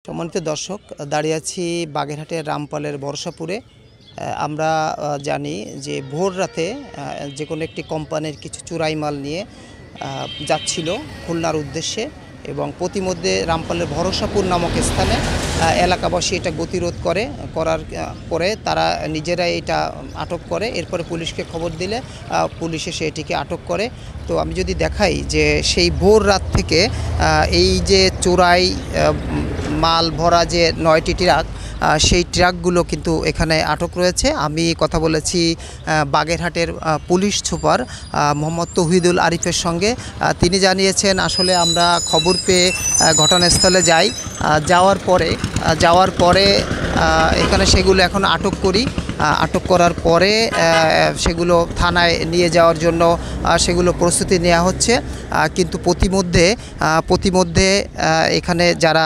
সম্মানিত দর্শক, দাঁড়িয়ে আছি বাগেরহাটের রামপালের বর্ষাপুরে। আমরা জানি যে ভোর রাতে যে কোনো একটি কোম্পানির কিছু চোরাই মাল নিয়ে যাচ্ছিল খুলনার উদ্দেশ্যে, এবং প্রতিমধ্যে রামপালের ভরসাপুর নামক স্থানে এলাকাবাসী এটা গতিরোধ করার পরে তারা নিজেরাই এটা আটক করে। এরপরে পুলিশকে খবর দিলে পুলিশ এসে এটিকে আটক করে। তো আমি যদি দেখাই যে সেই ভোর রাত থেকে এই যে চোরাই মাল ভরা যে 9টি ট্রাক, সেই ট্রাকগুলো কিন্তু এখানে আটক রয়েছে। আমি কথা বলেছি বাগেরহাটের পুলিশ সুপার মোহাম্মদ তৌহিদুল আরিফের সঙ্গে। তিনি জানিয়েছেন আসলে আমরা খবর পেয়ে ঘটনাস্থলে যাওয়ার পরে এখানে সেগুলো এখন আটক করি। আটক করার পরে সেগুলো থানায় নিয়ে যাওয়ার জন্য সেগুলো প্রস্তুতি নেওয়া হচ্ছে। কিন্তু প্রতিমধ্যে এখানে যারা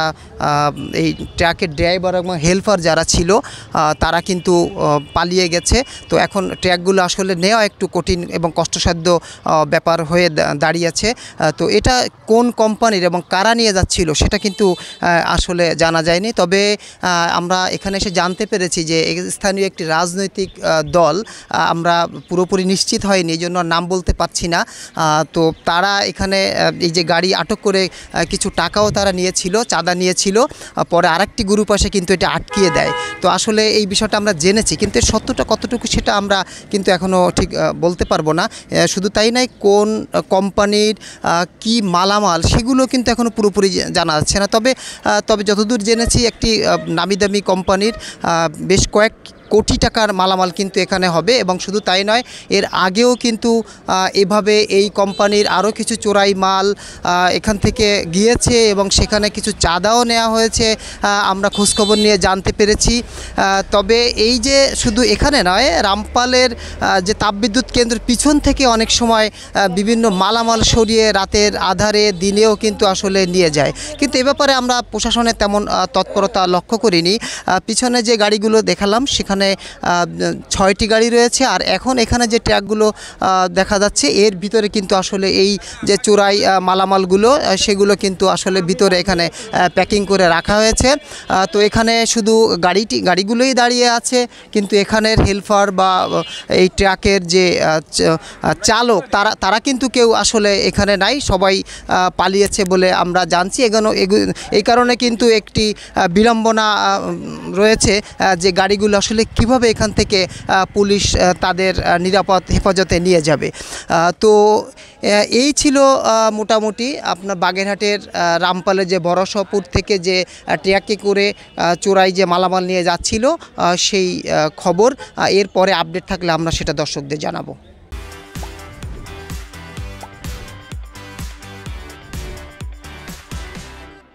এই ট্রাকের ড্রাইভার এবং হেল্পার যারা ছিল তারা কিন্তু পালিয়ে গেছে। তো এখন ট্রাকগুলো আসলে নেওয়া একটু কঠিন এবং কষ্টসাধ্য ব্যাপার হয়ে দাঁড়িয়েছে। তো এটা কোন কোম্পানির এবং কারা নিয়ে যাচ্ছিল সেটা কিন্তু আসলে জানা যায়নি। তবে আমরা এখানে এসে জানতে পেরেছি যে স্থানীয় একটি রাজনৈতিক দল, আমরা পুরোপুরি নিশ্চিত হয়নি, এই জন্য নাম বলতে পারছি না। তো তারা এখানে এই যে গাড়ি আটক করে কিছু টাকাও তারা নিয়েছিল, চাঁদা নিয়েছিল। পরে আরেকটি গ্রুপ আসে কিন্তু এটা আটকিয়ে দেয়। তো আসলে এই বিষয়টা আমরা জেনেছি, কিন্তু এর সত্যটা কতটুকু সেটা আমরা কিন্তু এখনও ঠিক বলতে পারবো না। শুধু তাই নয়, কোন কোম্পানির কি মালামাল সেগুলো কিন্তু এখনও পুরোপুরি জানা যাচ্ছে না। তবে যতদূর জেনেছি একটি নামিদামি কোম্পানির বেশ কয়েক কোটি টাকার মালামাল কিন্তু এখানে হবে। এবং শুধু তাই নয়, এর আগেও কিন্তু এভাবে এই কোম্পানির আরও কিছু চোরাই মাল এখান থেকে গিয়েছে এবং সেখানে কিছু চাঁদাও নেওয়া হয়েছে, আমরা খোঁজখবর নিয়ে জানতে পেরেছি। তবে এই যে শুধু এখানে নয়, রামপালের যে তাপবিদ্যুৎ কেন্দ্রের পিছন থেকে অনেক সময় বিভিন্ন মালামাল সরিয়ে রাতের আধারে দিনেও কিন্তু আসলে নিয়ে যায়। কিন্তু এ ব্যাপারে আমরা প্রশাসনের তেমন তৎপরতা লক্ষ্য করিনি। পিছনে যে গাড়িগুলো দেখালাম সেখানে 6টি গাড়ি রয়েছে, আর এখন এখানে যে ট্রাকগুলো দেখা যাচ্ছে এর ভিতরে কিন্তু আসলে এই যে চোরাই মালামালগুলো সেগুলো কিন্তু আসলে ভিতরে এখানে প্যাকিং করে রাখা হয়েছে। তো এখানে শুধু গাড়িগুলোই দাঁড়িয়ে আছে, কিন্তু এখানের হেল্পার বা এই ট্রাকের যে চালক তারা কিন্তু কেউ আসলে এখানে নাই, সবাই পালিয়েছে বলে আমরা জানছি। এই কারণে কিন্তু একটি বিড়ম্বনা রয়েছে যে গাড়িগুলো আসলে কিভাবে এখান থেকে পুলিশ তাদের নিরাপদ হেফাজতে নিয়ে যাবে। তো এই ছিল মোটামুটি আপনার বাগেরহাটের রামপালের যে বরসাপুর থেকে যে ট্রাকে করে চোরাই যে মালামাল নিয়ে যাচ্ছিল সেই খবর। এরপরে আপডেট থাকলে আমরা সেটা দর্শকদের জানাবো।